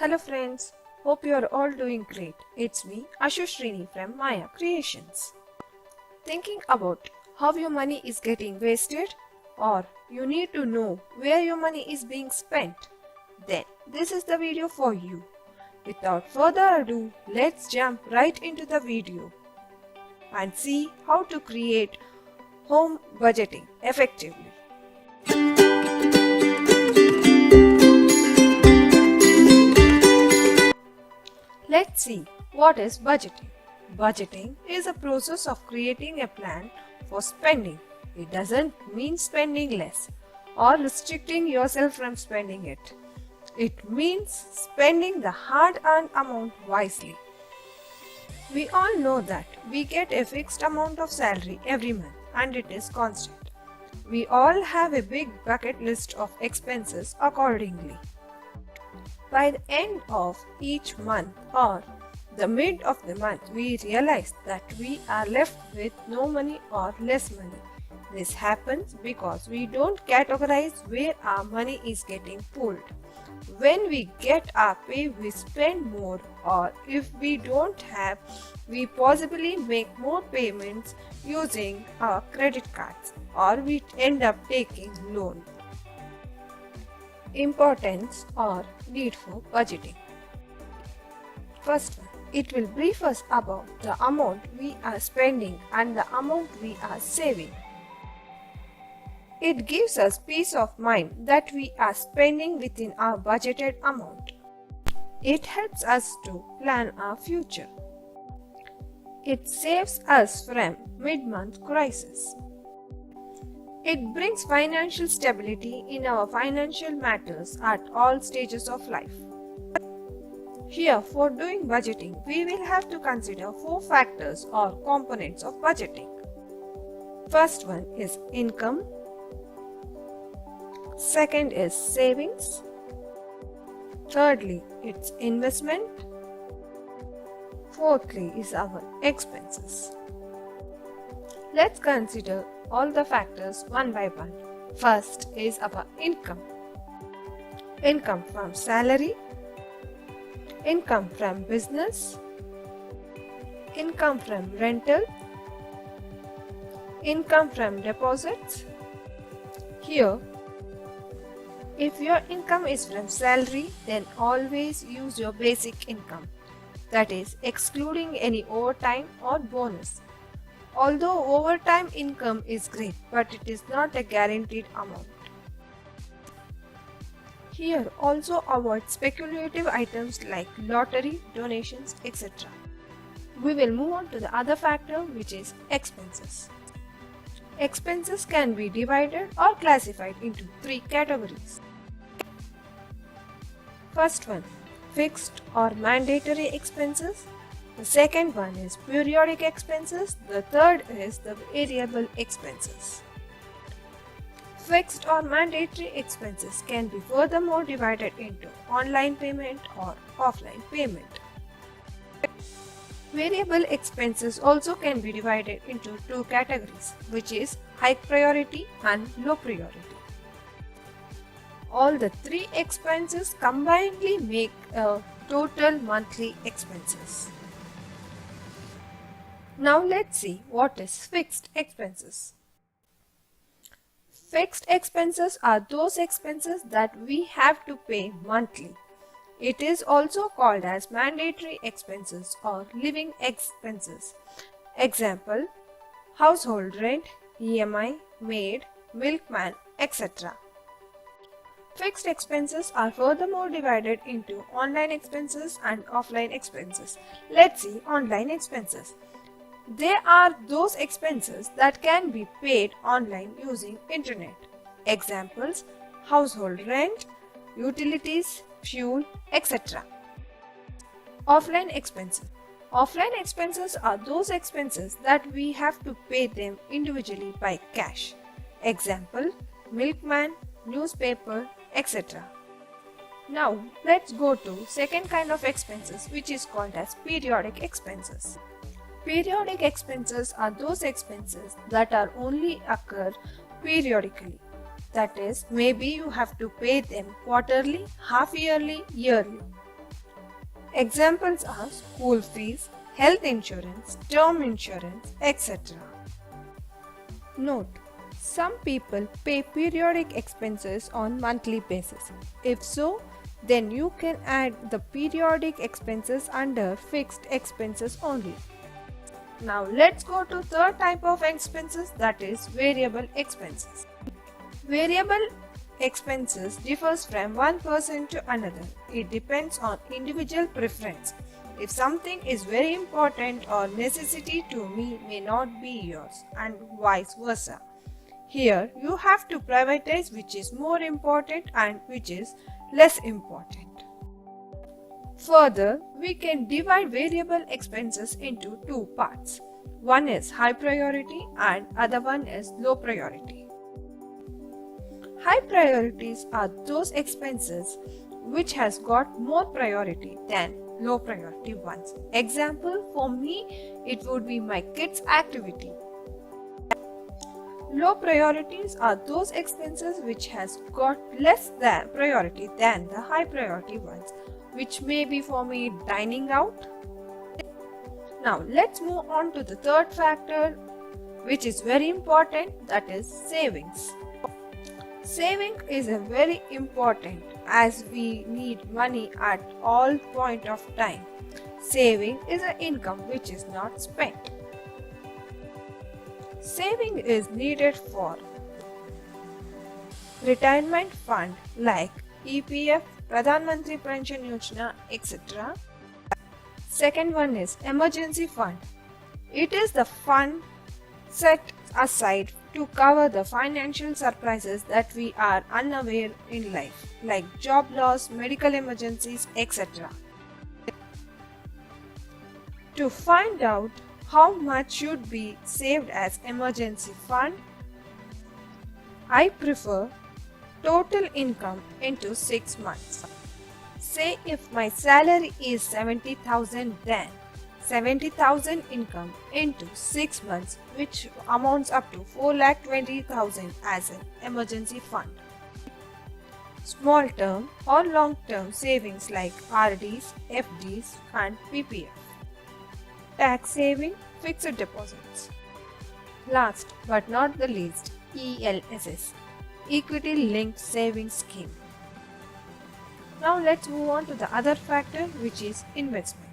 Hello friends, hope you are all doing great. It's me Ashusrini from Maya Creations. Thinking about how your money is getting wasted or you need to know where your money is being spent? Then this is the video for you. Without further ado, let's jump right into the video and see how to create home budgeting effectively. Let's see what is budgeting. Budgeting is a process of creating a plan for spending. It doesn't mean spending less or restricting yourself from spending it. It means spending the hard-earned amount wisely. We all know that we get a fixed amount of salary every month and it is constant. We all have a big bucket list of expenses accordingly. By the end of each month or the mid of the month, we realize that we are left with no money or less money. This happens because we don't categorize where our money is getting pulled. When we get our pay, we spend more, or if we don't have, we possibly make more payments using our credit cards, or we end up taking loan. Importance or need for budgeting. First one, it will brief us about the amount we are spending and the amount we are saving. It gives us peace of mind that we are spending within our budgeted amount. It helps us to plan our future. It saves us from mid-month crisis. It brings financial stability in our financial matters at all stages of life. Here, for doing budgeting, we will have to consider 4 factors or components of budgeting. First one is income. Second is savings. Thirdly, it's investment. Fourthly is our expenses. Let's consider all the factors one by one. First is our income. Income from salary, income from business, income from rental, income from deposits. Here, if your income is from salary, then always use your basic income, that is, excluding any overtime or bonus. Although overtime income is great, but it is not a guaranteed amount. Here also avoid speculative items like lottery, donations, etc. We will move on to the other factor, which is expenses. Expenses can be divided or classified into 3 categories. First one, fixed or mandatory expenses. The second one is periodic expenses. The third is the variable expenses. Fixed or mandatory expenses can be furthermore divided into online payment or offline payment. Variable expenses also can be divided into 2 categories, which is high priority and low priority. All the 3 expenses combinedly make a total monthly expenses. Now let's see what is fixed expenses. Fixed expenses are those expenses that we have to pay monthly. It is also called as mandatory expenses or living expenses. Example, household rent, EMI, maid, milkman, etc. Fixed expenses are furthermore divided into online expenses and offline expenses. Let's see online expenses. They are those expenses that can be paid online using internet. Examples, household rent, utilities, fuel, etc. Offline expenses. Offline expenses are those expenses that we have to pay them individually by cash. Example, milkman, newspaper, etc. Now let's go to second kind of expenses, which is called as periodic expenses. Periodic expenses are those expenses that are only occur periodically. That is, maybe you have to pay them quarterly, half yearly, yearly. Examples are school fees, health insurance, term insurance, etc. Note: some people pay periodic expenses on monthly basis. If so, then you can add the periodic expenses under fixed expenses only. Now let's go to third type of expenses, that is variable expenses. Variable expenses differs from one person to another. It depends on individual preference. If something is very important or necessity to me may not be yours, and vice versa. Here you have to prioritize which is more important and which is less important. Further, we can divide variable expenses into two parts. One is high priority and other one is low priority. High priorities are those expenses which has got more priority than low priority ones. Example, for me it would be my kids' activity. Low priorities are those expenses which has got less than priority than the high priority ones, which may be for me dining out. Now let's move on to the third factor, which is very important, that is savings. Saving is a very important as we need money at all point of time. Saving is an income which is not spent. Saving is needed for retirement fund like EPF, Pradhan Mantri Pension Yojana, etc. Second one is emergency fund. It is the fund set aside to cover the financial surprises that we are unaware in life, like job loss, medical emergencies, etc. To find out how much should be saved as emergency fund, I prefer total income into 6 months. Say if my salary is 70,000, then 70,000 income into 6 months, which amounts up to 4,20,000 as an emergency fund. Small term or long term savings like RDs, FDs and PPF. Tax saving, fixed deposits. Last but not the least, ELSS, Equity Linked Savings Scheme. Now let's move on to the other factor, which is investment.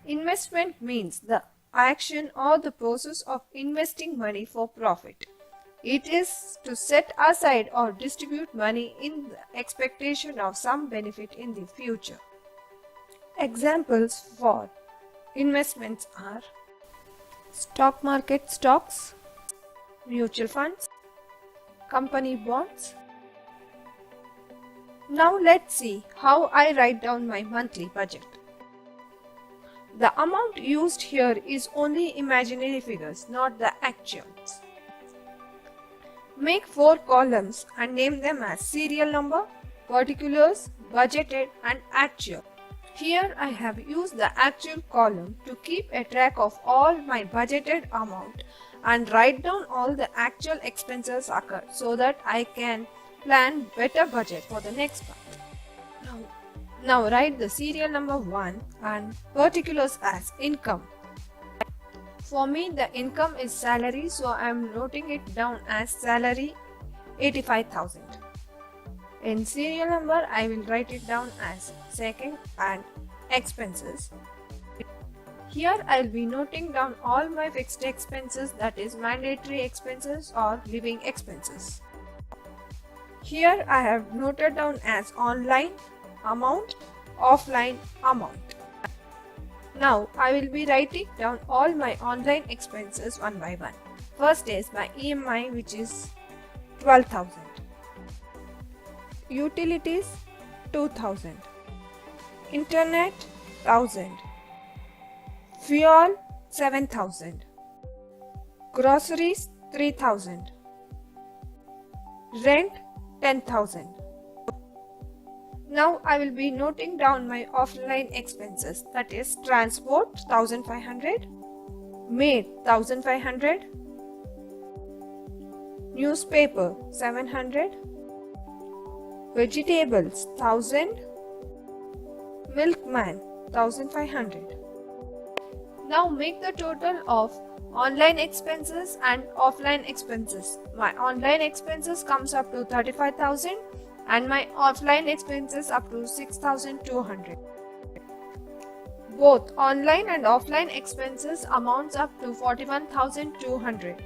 Investment means the action or the process of investing money for profit. It is to set aside or distribute money in the expectation of some benefit in the future. Examples for investments are stock market stocks, mutual funds, company bonds. Now let's see how I write down my monthly budget. The amount used here is only imaginary figures, not the actuals. Make 4 columns and name them as serial number, particulars, budgeted and actual. Here I have used the actual column to keep a track of all my budgeted amount and write down all the actual expenses occurred so that I can plan better budget for the next month. Now write the serial number 1 and particulars as income. For me the income is salary, so I am noting it down as salary 85,000. In serial number I will write it down as second and expenses. Here I will be noting down all my fixed expenses, that is mandatory expenses or living expenses. Here I have noted down as online amount, offline amount. Now I will be writing down all my online expenses one by one. First is my EMI, which is 12,000. Utilities 2,000. Internet 1,000. Fuel 7,000. Groceries 3,000. Rent 10,000. Now I will be noting down my offline expenses, that is transport 1,500, maid 1,500, newspaper 700, vegetables 1,000, milkman 1500. Now make the total of online expenses and offline expenses. My online expenses comes up to 35,000 and my offline expenses up to 6,200. Both online and offline expenses amounts up to 41,200.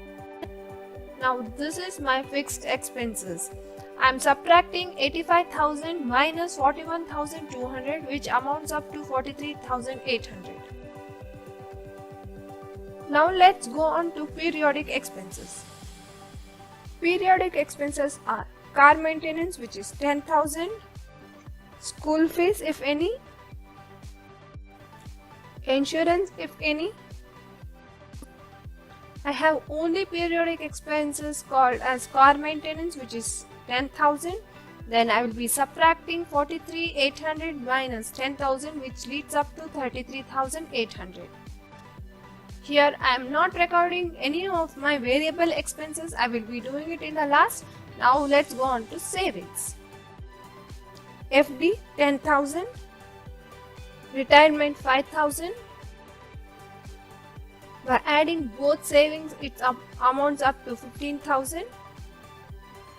Now this is my fixed expenses. I am subtracting 85,000 minus 41,200, which amounts up to 43,800. Now let's go on to periodic expenses. Periodic expenses are car maintenance, which is 10,000, school fees if any, insurance if any. I have only periodic expenses called as car maintenance, which is 10,000. Then I will be subtracting 43,800 minus 10,000, which leads up to 33,800. Here I am not recording any of my variable expenses. I will be doing it in the last. Now let's go on to savings. FD 10,000, retirement 5,000. By adding both savings, it amounts up to 15,000.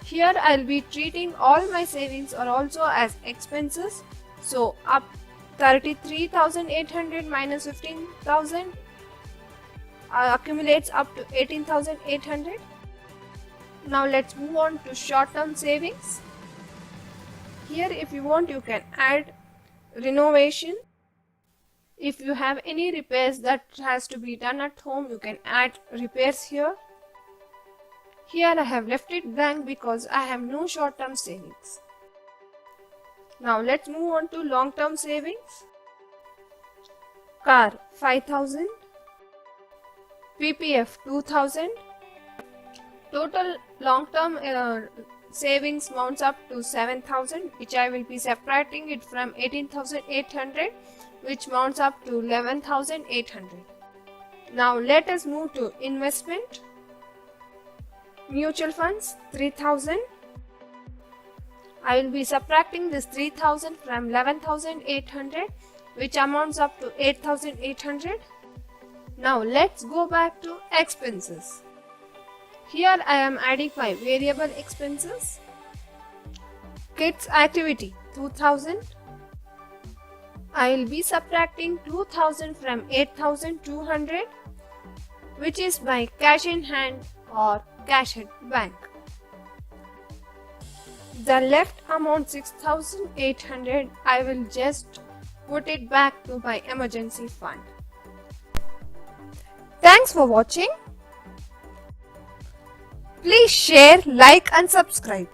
Here I will be treating all my savings are also as expenses. So up 33,800 minus 15,000 accumulates up to 18,800. Now let's move on to short-term savings. Here if you want, you can add renovation. If you have any repairs that has to be done at home, you can add repairs here. Here I have left it blank because I have no short-term savings. Now let's move on to long-term savings. Car 5,000, PPF 2,000. Total long-term savings mounts up to 7,000, which I will be separating it from 18,800, which mounts up to 11,800. Now let us move to investment. Mutual funds 3,000. I will be subtracting this 3,000 from 11,800, which amounts up to 8,800. Now let's go back to expenses. Here I am adding my variable expenses. Kids activity 2,000. I will be subtracting 2,000 from 8,200, which is my cash in hand or cash at bank. The left amount 6,800, I will just put it back to my emergency fund. Thanks for watching. Please share, like and subscribe.